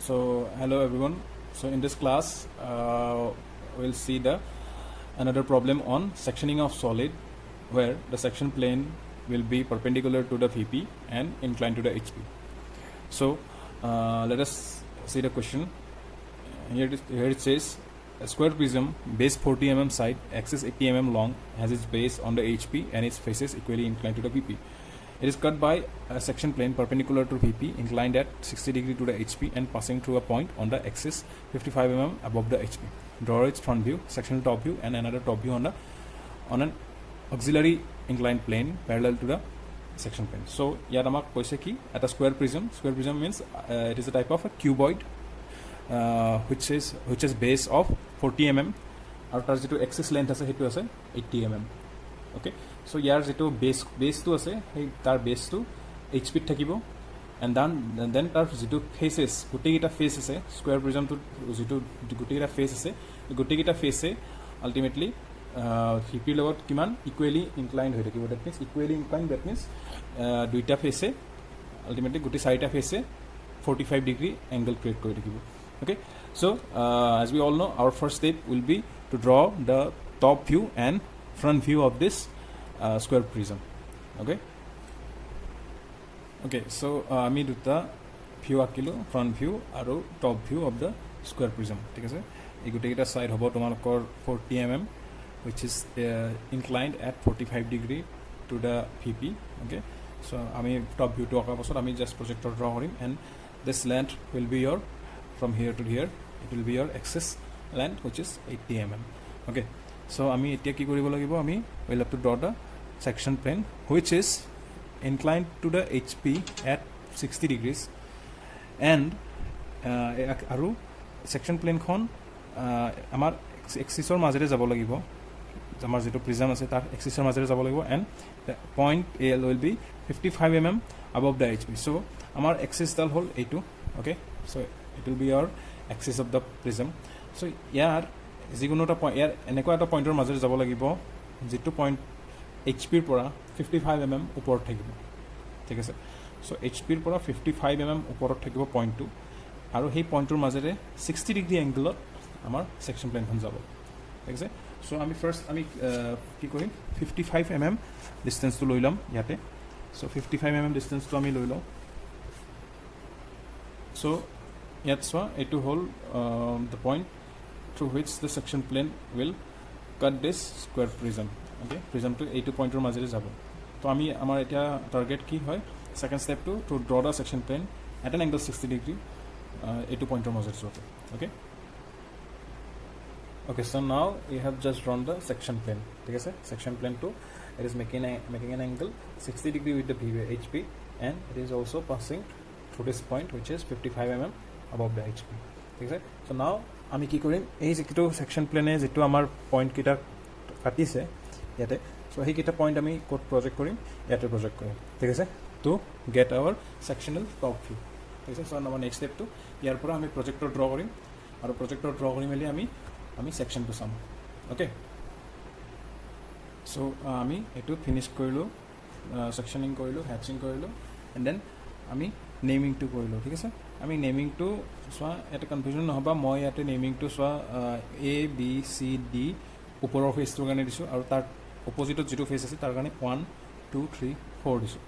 So hello everyone. So in this class we'll see the another problem on sectioning of solid where the section plane will be perpendicular to the VP and inclined to the HP. So let us see the question. Here it says a square prism base 40 mm side, axis 80 mm long, has its base on the HP and its faces equally inclined to the VP. It is cut by a section plane perpendicular to VP, inclined at 60 degree to the HP and passing through a point on the axis 55 mm above the HP. Draw its front view, sectional top view, and another top view on an auxiliary inclined plane parallel to the section plane. So yat amak koise ki at a square prism. Square prism means it is a type of a cuboid which is base of 40 mm আৰু তাৰ যেটো axis length আছে হেতু আছে 80 mm. Okay, so ইয়াৰ যেটো base to আছে সেই তাৰ base to HP থাকিব and then তাৰ যেটো faces গুটেইটা face আছে square prism to যেটো গুটেইটা face আছে গুটেইটা face ultimately VP লগত কিমান equally inclined হৈ থাকিব. That means equally inclined, that means দুইটা face ultimately গুটেই চাৰিটা face 45 degree angle create কৰি থাকিব. Okay, so as we all know, our first step will be to draw the top view and front view of this square prism. Okay, so আমি দুটা view আকিলো, front view আৰু top view of the square prism. ঠিক আছে, এই গোটেইটা side হ'ব তোমালোকৰ 40 mm which is inclined at 45 degree to the VP. Okay, so আমি top view to আঁকাৰ পাছত আমি just projector draw কৰিম and this length will be your from here to here, it will be your axis length which is 80 mm. Okay, so আমি এতিয়া কি কৰিব লাগিব, আমি will have to draw the section plane which is inclined to the HP at 60 degrees and আৰু section plane খন আমাৰ axisৰ মাজেৰে যাব লাগিব, আমাৰ যেটো prism আছে তাৰ axisৰ মাজেৰে যাব লাগিব and the point AL will be 55 mm above the HP. So আমাৰ axis ডাল হল এইটো. Okay, so it will be your axis of the prism. So ইয়াৰ যিকোনো এটা পইণ্ট ইয়াৰ এনেকুৱা এটা পইণ্টৰ মাজেৰে যাব লাগিব যেটো পইণ্ট HP ৰ পৰা 55 mm ওপৰত থাকিব. ঠিক আছে, সো HP ৰ পৰা 55 mm ওপৰত থাকিব পইণ্টটো আৰু সেই পইণ্টৰ মাজেৰে 60 ডিগ্ৰী এংগলত আমাৰ সেকশন প্লেনখন যাব. ঠিক আছে, সো আমি ফাৰ্স্ট আমি কি কৰিম 55 mm ডিসটেন্সটো লৈ লম ইয়াতে. সো 55 mm ডিসটেন্সটো আমি লৈ লম. সো ইয়াত চোৱা এইটো হ'ল the point through which the section plane will cut this square prism. Okay, prism to এইটো পইণ্টৰ মাজেৰে যাব. তো আমি আমাৰ এতিয়া টাৰ্গেট কি হয়, second step to draw the section plane at an angle 60 degree এইটো পইণ্টৰ মাজেৰে যাব. Okay, so now we have just drawn the section plane. ঠিক আছে, section plane to it is making an angle 60 degree with the HP and it is also passing through this point which is 55 mm above the HP. ঠিক আছে, so now আমি কি কৰিম, এই যেটো section প্লেনে যেটো আমাৰ পইণ্ট কিটা কাটিছে ইয়াতে, সো এই কিটা পইণ্ট আমি কোড প্ৰজেক্ট কৰিম, ইয়াতে প্ৰজেক্ট কৰিম. ঠিক আছে, to get our sectional top view. ঠিক আছে, সো আমাৰ নেক্সট স্টেপটো ইয়াৰ পৰা আমি প্ৰজেক্টৰ ড্ৰ কৰিম আৰু প্ৰজেক্টৰ ড্ৰ কৰি মেলি আমি সেকশনটো চাম. ওকে, সো আমি এটো ফিনিশ কৰিলো, সেকশনিং কৰিলো, হ্যাচিং কৰিলো এন্ড দেন আমি নেমিংটো কৰিলো. ঠিক আছে, আমি নেমিংটো চোৱা এটা কনফিউজন নহবা, মই ইয়াতে নেমিংটো চোৱা ABCD ওপৰৰ ফেচটোৰ কাৰণে দিছোঁ আৰু তাৰ অপজিটত যেটো ফেচ আছে তাৰ কাৰণে 1 2 3 4 দিছোঁ.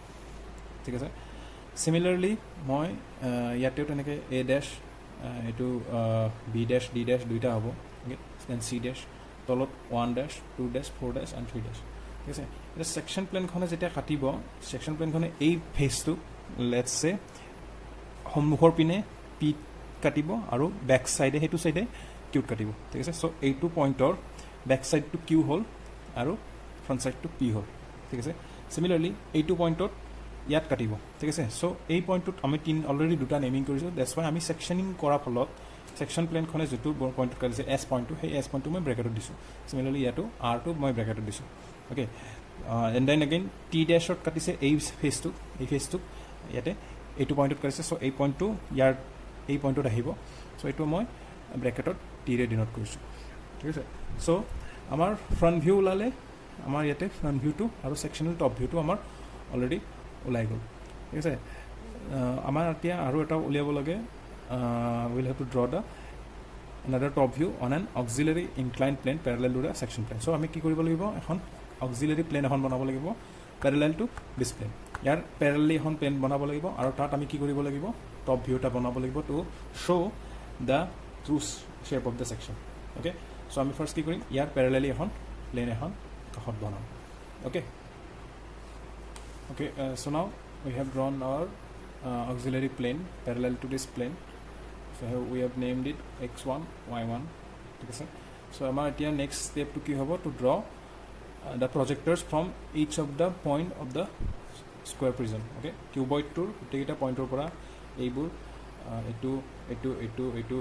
ঠিক আছে, সিমিলাৰলি মই ইয়াতেও তেনেকৈ A ড্যাশ এইটো B ড্যাশ D ড্যাশ দুইটা হ'ব. ওকে, দেন C ড্যাশ তলত 1 dash 2 dash 4 dash and 3 dash. ঠিক আছে, এটা সেকশন প্লেনখনে যেতিয়া কাটিব, সেকশন প্লেনখনে এই ফেচটো লেটস সে সন্মুখৰ পিনে পি কাটিব আৰু বেক সাইডে হেতু সাইডে কিউট কাটিব. ঠিক আছে, সো এইটো পইণ্টৰ বেক সাইড টু কিউ হ'ল আৰু ফ্ৰন্ট সাইড টু পি হ'ল. ঠিক আছে, সিমিলাৰলি এইটো পইণ্টত ইয়াত কাটিব. ঠিক আছে, সো এই পইণ্টত আমি অলৰেডি দুটা নেমিং কৰিছোঁ. দ্যাটছ ওয়াই আমি সেকশনিং কৰাৰ ফলত সেকশন প্লেনখনে যেটো পইণ্টত কাটিছে এছ পইণ্টটো, সেই এছ পইণ্টটো মই ব্ৰেকেটত দিছোঁ. সিমিলাৰলি ইয়াতো আৰটো মই ব্ৰেকেটত দিছোঁ. Okay, and then again T ড্যাশত কাটিছে এই ফেচটো, এই ফেচটো ইয়াতে এইটো পইণ্টত কাটিছে. সো এই পইণ্টটো ইয়াৰ এই পইণ্টত আহিব. সো এইটো মই ব্ৰেকেটত টিৰে ডিনোট কৰিছোঁ. ঠিক আছে, সো আমাৰ ফ্ৰণ্ট ভিউ ওলালে, আমাৰ ইয়াতে ফ্ৰণ্ট ভিউটো আৰু সেকশনাল টপ ভিউটো আমাৰ অলৰেডি ওলাই গ'ল. ঠিক আছে, আমাৰ এতিয়া আৰু এটা উলিয়াব লাগে we'll have to draw the another top view on an auxiliary inclined plane parallel to the section plane. So আমি কি কৰিব লাগিব এখন auxiliary plane এখন বনাব লাগিব parallel to this plane. Year parallelly এখন plane বনাব লাগিব আৰু তাত আমি কি কৰিব লাগিব top view টা বনাব লাগিব to show the true shape of the section. Okay, so আমি first কি কৰিম ইয়াৰ parallelly এখন plane এখন কাষত বনাম. Okay, so now we have drawn our auxiliary plane parallel to this plane. So here we have named it x1 y1. Okay, so our next step to to draw the projectors from each of the point of the square prism. Okay, cuboid tour take a point over able a2 and a2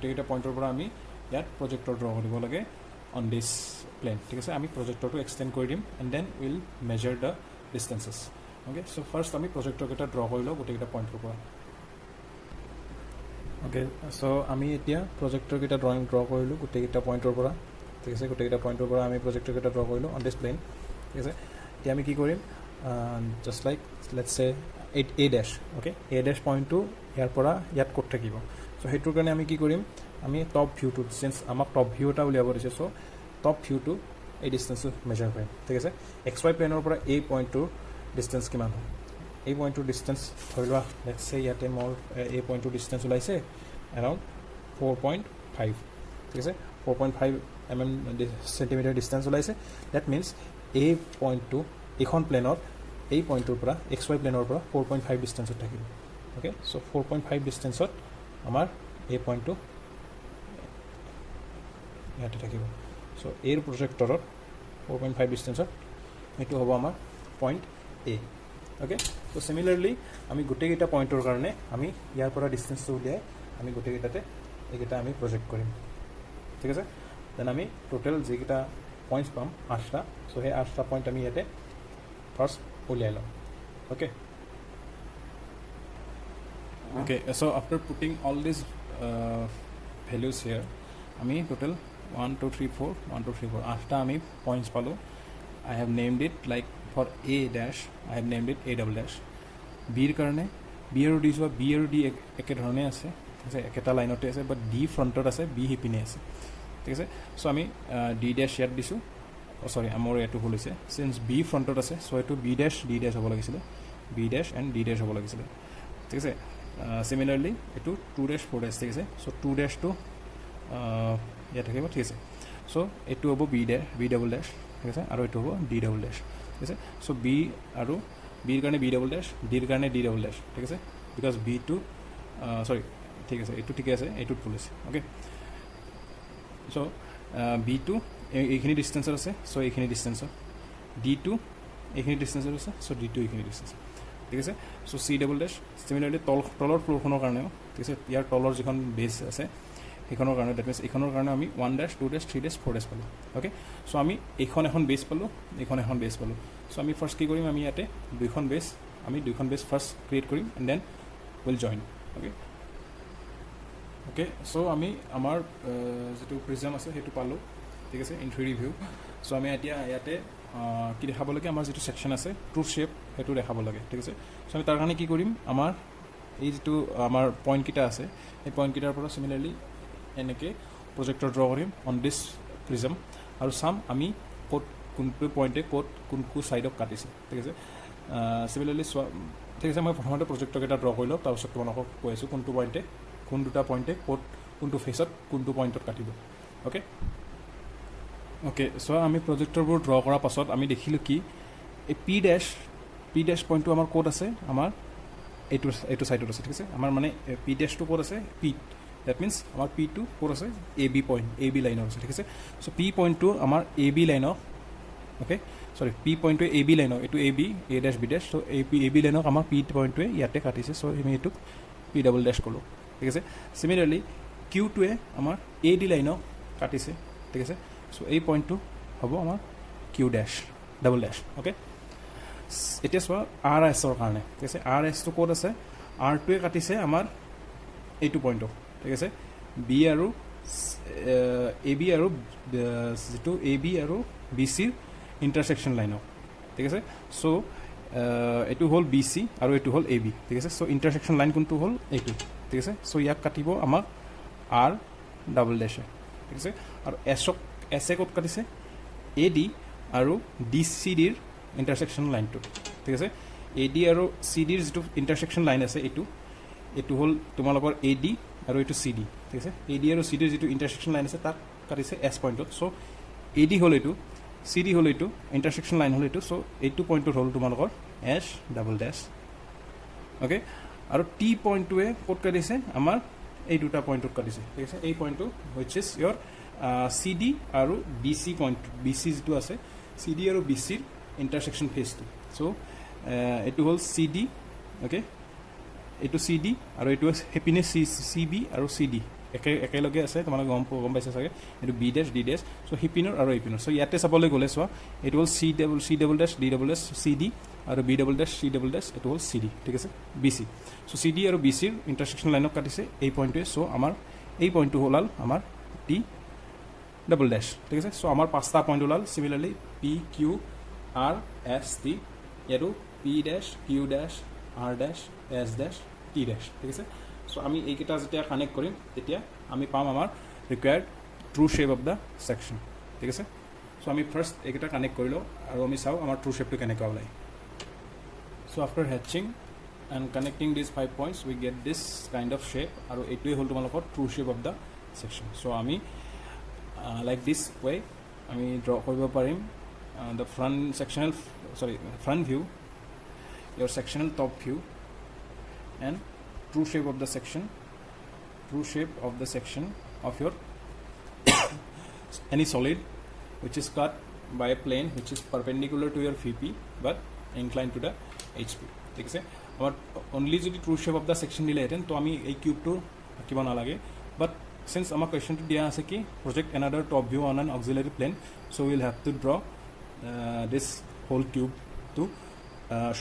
take a point over me that projector draw on this plane. Okay, so I projector to extend him and then we'll measure the distances. Okay, so first I projector get a draw take a point over. Okay, so আমি এতিয়া projector kita drawing draw কৰিলো গোটেই এটা পইণ্টৰ পৰা ঠিক আছে গোটেই এটা পইণ্টৰ পৰা আমি projector kita draw কৰিলো on this plane ঠিক আছে এতিয়া আমি কি কৰিম just like let's say a dash. Okay, a dash point to ইয়াৰ পৰা ইয়াত ক'ত থাকিব so হেতুৰ কাৰণে আমি কি কৰিম আমি টপ ভিউ টু since আমাক টপ ভিউ এটা উলিয়াব দিছে so টপ ভিউ টু এই ডিসটেন্স মেজার কৰিম ঠিক আছে xy প্লেনৰ পৰা a পইণ্ট টু ডিসটেন্স কিমান হয় a point to distance ধৰি লোৱা let's say ইয়াতে মোৰ a point to distance ওলাইছে around 4.5 ঠিক আছে 4.5 mm centimeter distance ওলাইছে that means a point to এখন প্লেনৰ এই পইণ্টৰ পৰা xy প্লেনৰ পৰা 4.5 ডিসটেন্সত থাকিব okay so 4.5 ডিসটেন্সত আমাৰ a point to ইয়াতে থাকিব so এৰ প্ৰজেক্টৰত 4.5 ডিসটেন্সত এটো হ'ব আমাৰ point a. Okay, so similarly আমি গোটেই এটা পইণ্টৰ কাৰণে আমি ইয়াৰ পৰা ডিসটেন্স উলিয়াই আমি গোটেই এটাতে এইটা আমি প্ৰজেক্ট কৰিম ঠিক আছে দেন আমি টোটাল যেটা পইণ্টস পাম 8টা সো হে 8টা পইণ্ট আমি ইয়াতে ফার্স্ট উলিয়াই লম okay so after putting all these values here আমি টোটাল 1 2 3 4 1 2 3 4 8টা আমি পইণ্টস পালো I have named it like for a dash I have named it a double dash b এর কারণে b আর d সব b আর d একে ধরনে আছে ঠিক আছে একটা লাইনতে আছে বাট d ফ্রন্টত আছে b হিপিনে আছে ঠিক আছে সো আমি d dash ইয়াত দিছো সরি আমার এটো ভুল হৈছে since b ফ্রন্টত আছে সো এটো b dash d dash হ'ব লাগিছিল b dash and d dash হ'ব লাগিছিল ঠিক আছে সিমিলারলি এটো 2 dash 4 dash ঠিক আছে সো 2 dash to ইয়াত থাকিব ঠিক আছে সো এটো হ'ব b dash b double dash ঠিক আছে আৰু এটো হ'ব d double dash ঠিক আছে সো b আৰু b এর কারণে b double dash d এর কারণে d double dash ঠিক আছে বিকজ b2 সরি ঠিক আছে এটো ঠিক আছে এটো ভুল আছে ওকে সো b2 এইখিনি ডিসটেন্সৰ আছে সো এইখিনি ডিসটেন্সৰ d2 এইখিনি ডিসটেন্সৰ আছে সো d2 এইখিনি ডিসটেন্স ঠিক আছে so c double dash similarly তলৰ ফ্লোৰখনৰ কাৰণে ঠিক আছে ইয়াৰ তলৰ যিখন বেস আছে এখনৰ কাৰণে দ্যাট মিন্স এখনৰ কাৰণে আমি 1 dash 2 dash 3 dash 4 dash পালো ওকে সো আমি এখন বেস পালো এখন বেস পালো সো আমি ফার্স্ট কি কৰিম আমি ইয়াতে দুইখন বেস ফাৰ্স্ট ক্ৰিয়েট কৰিম and then will join okay so আমি আমাৰ যেটো প্ৰিজম আছে হেতু পালো ঠিক আছে ইন 3D ভিউ সো আমি এতিয়া ইয়াতে কি দেখাব লাগে আমাৰ যেটো সেকশন আছে ট্ৰু শেপ হেতু দেখাব লাগে ঠিক আছে সো আমি তাৰ কাৰণে কি কৰিম আমাৰ এই যেটো আমাৰ পয়েন্ট কিটা আছে এই পয়েন্ট কিটাৰ পৰা সিমিলারলি এনেকে প্রজেক্টর ড্র করিম অন দিস প্রিজম আর সাম আমি কোড কোনটো পয়েন্টে কোড কোনকো সাইডক কাটিছে ঠিক আছে সিমিলারলি ঠিক আছে মই প্রথমতে প্রজেক্টর এটা ড্র কৰিলো তাৰ পিছত তোমাক কৈ আছো কোনটো পয়েন্টে কোন দুটা পয়েন্টে কোড কোনটো ফেসত কোনটো পয়েন্টত কাটিব ওকে ওকে সো আমি প্ৰজেক্টৰবোৰ ড্ৰ কৰাৰ পাছত আমি দেখিলো কি এই পি ড্যাশ পয়েন্টটো আমাৰ কোড আছে আমাৰ এইটো সাইডত আছে ঠিক আছে আমাৰ মানে পি ড্যাশটো কোড আছে P that means our p2 code আছে ab point ab লাইনৰ আছে ঠিক আছে সো p point to আমাৰ ab লাইনৰ ওকে সৰি p point to ab লাইনৰ এটো ab a dash b dash so ab লাইনৰ আমাৰ p point to ইয়াতে কাটিছে সো আমি এটো p double dash কলো ঠিক আছে সিমিলারলি q2 এ আমাৰ ad লাইনৰ কাটিছে ঠিক আছে সো এই পয়েন্টটো হ'ব আমাৰ q dash double dash okay এতিয়া সো rs ৰ কাৰণে ঠিক আছে rs টো কোড আছে r2 এ কাটিছে আমাৰ এইটো পয়েন্ট ঠিক আছে বি আৰু এবি আৰু যেটো এবি আৰু বিসি ইন্টাৰসেকশন লাইন ঠিক আছে সো এইটো হ'ল বি চি আৰু এইটো হ'ল এ বি ঠিক আছে চ' ইণ্টাৰছেকশ্যন লাইন কোনটো হ'ল এইটো ঠিক আছে চ' ইয়াক কাটিব আমাক আৰ ডাবল ডেছে ঠিক আছে আৰু এছে ক'ত কাটিছে এ ডি আৰু ডি চি ডিৰ ইণ্টাৰছেকশ্যন লাইনটো ঠিক আছে এ ডি আৰু চি ডিৰ যিটো ইণ্টাৰছেকশ্যন লাইন আছে এইটো হ'ল তোমালোকৰ এ ডি আৰু এইটো চি ডি ঠিক আছে এ ডি আৰু চি ডিৰ যিটো ইণ্টাৰছেকশ্যন লাইন আছে তাক কাটিছে এছ পইণ্টত চ' এ ডি হ'ল এইটো চি ডি হ'ল এইটো ইণ্টাৰছেকশ্যন লাইন হ'ল এইটো চ' এইটো পইণ্টত হ'ল তোমালোকৰ এছ ডাবল ডেছ অ'কে আৰু টি পইণ্টটোৱে ক'ত কাটিছে আমাৰ এই দুটা পইণ্টত কাটিছে ঠিক আছে এই পইণ্টটো which is your C D আৰু B C point B C যিটো আছে চি ডি আৰু বি চিৰ ইণ্টাৰছেকশ্যন ফেজটো চ' এইটো হ'ল চি ডি অ'কে এইটো চি ডি আৰু এইটো সেইপিনে চি বি আৰু চি ডি একেলগে আছে তোমালোকে গম পাইছে চাগে এইটো বি ডেছ ডি ডেছ চ' সিপিনৰ আৰু এইপিনৰ চ' ইয়াতে চাবলৈ গ'লে চোৱা এইটো হ'ল চি ডাবল ডেছ ডি ডাবল ডেছ চি ডি আৰু বি ডাবল ডেছ চি ডাবল ডেছ এইটো হ'ল চি ডি ঠিক আছে বি চি চ' চি ডি আৰু বি চিৰ ইণ্টাৰছেকশ্যন লাইনক কাটিছে এই পইণ্টটোৱে চ' আমাৰ এই পইণ্টটো ওলাল আমাৰ টি ডাবল ডেছ ঠিক আছে চ' আমাৰ 5টা পইণ্ট ওলাল similarly P Q R S T ইয়াতো P dash Q dash R dash S dash T dash ঠিক আছে চ' আমি এইকেইটা যেতিয়া কানেক্ট কৰিম তেতিয়া আমি পাম আমাৰ required true shape of the section ঠিক আছে চ' আমি ফাৰ্ষ্ট এইকেইটা কানেক্ট কৰি লওঁ আৰু আমি চাওঁ আমাৰ ট্ৰু শ্বেপটো কেনেকুৱা ওলায় so' after hatching and connecting this 5 points we get this kind of shape আৰু এইটোৱে হ'ল তোমালোকৰ true shape of the section so' আমি লাইক দিছ ৱে আমি ড্ৰ কৰিব পাৰিম the front view your sectional top view and true shape of the section of your any solid which is cut by a plane which is perpendicular to your VP but inclined to the HP ঠিক আছে আমাৰ only যদি true shape of the section দিলেহেঁতেন তো আমি এই কিউবটো আঁকিব নালাগে but since আমাৰ কুৱেশ্যনটো দিয়া আছে কি project another top view on an auxiliary plane so we'll have to draw this whole cube to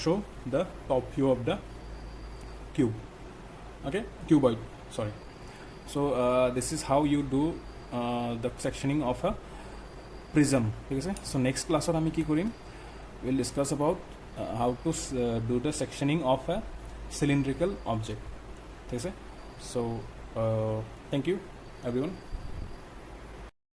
show the top view of the cube okay cuboid sorry so this is how you do the sectioning of a prism ঠিক আছে so next class আমি কি কৰিম we'll discuss about how to do the sectioning of a cylindrical object ঠিক আছে so thank you everyone